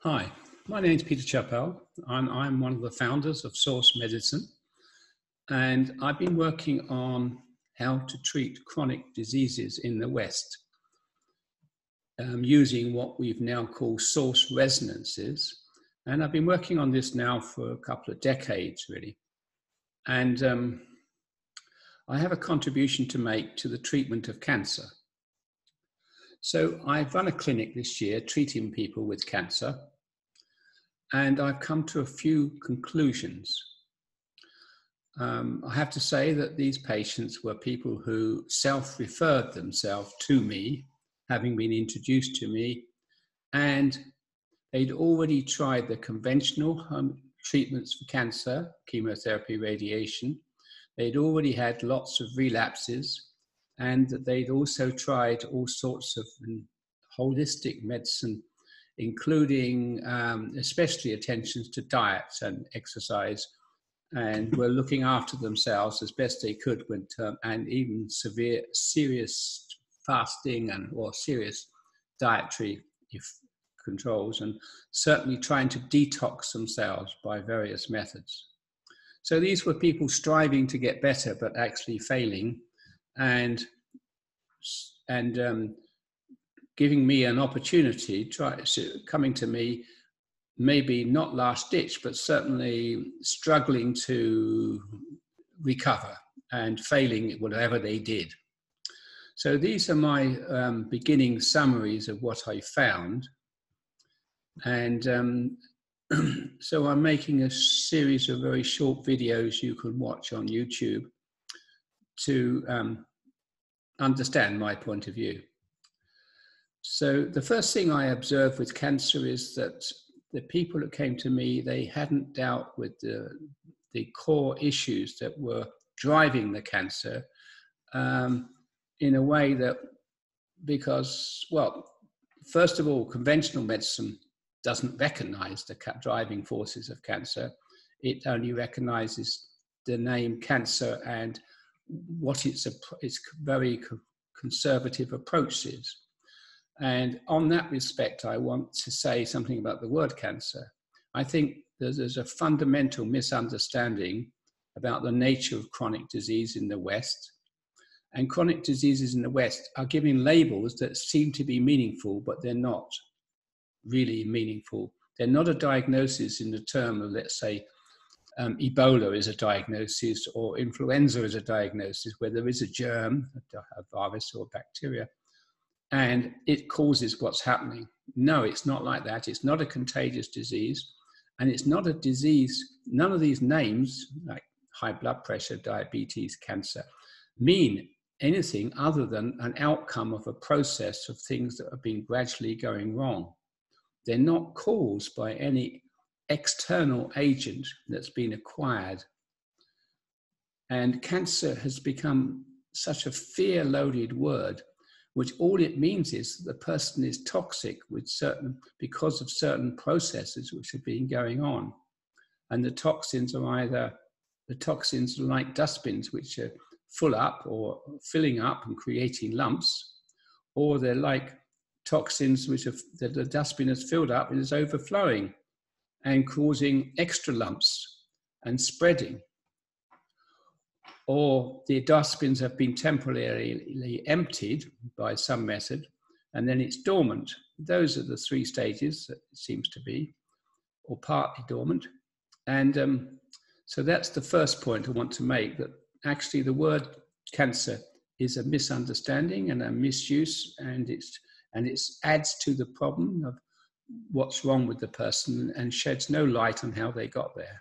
Hi, my name is Peter Chappell, and I'm one of the founders of Source Medicine. And I've been working on how to treat chronic diseases in the West using what we've now called source resonances. And I've been working on this now for a couple of decades, really. And I have a contribution to make to the treatment of cancer. So I've run a clinic this year treating people with cancer. And I've come to a few conclusions. I have to say that these patients were people who self-referred themselves to me, having been introduced to me, and they'd already tried the conventional treatments for cancer, chemotherapy, radiation. They'd already had lots of relapses, and that they'd also tried all sorts of holistic medicine, including especially attentions to diet and exercise, and were looking after themselves as best they could, and even serious fasting or serious dietary controls, and certainly trying to detox themselves by various methods. So these were people striving to get better, but actually failing, and giving me an opportunity, coming to me, maybe not last ditch, but certainly struggling to recover and failing at whatever they did. So these are my beginning summaries of what I found. And so I'm making a series of very short videos you can watch on YouTube to understand my point of view. So the first thing I observed with cancer is that the people that came to me, they hadn't dealt with the core issues that were driving the cancer in a way that, because, well, first of all, conventional medicine doesn't recognize the driving forces of cancer. It only recognizes the name cancer and what its very conservative approach is. And on that respect, I want to say something about the word cancer. I think there's a fundamental misunderstanding about the nature of chronic disease in the West. And chronic diseases in the West are given labels that seem to be meaningful, but they're not really meaningful. They're not a diagnosis in the term of, let's say, Ebola is a diagnosis, or influenza is a diagnosis, where there is a germ, a virus or a bacteria, and it causes what's happening. No, it's not like that. It's not a contagious disease, and it's not a disease. None of these names, like high blood pressure, diabetes, cancer, mean anything other than an outcome of a process of things that have been gradually going wrong. They're not caused by any external agent that's been acquired. And cancer has become such a fear-loaded word, which all it means is that the person is toxic because of certain processes which have been going on. And the toxins are like dustbins, which are full up or filling up and creating lumps, or they're like toxins that the dustbin has filled up and is overflowing and causing extra lumps and spreading. Or the dustbins have been temporarily emptied by some method, and then it's dormant. Those are the three stages that it seems to be, or partly dormant. And so that's the first point I want to make, that actually the word cancer is a misunderstanding and a misuse, and it adds to the problem of what's wrong with the person and sheds no light on how they got there.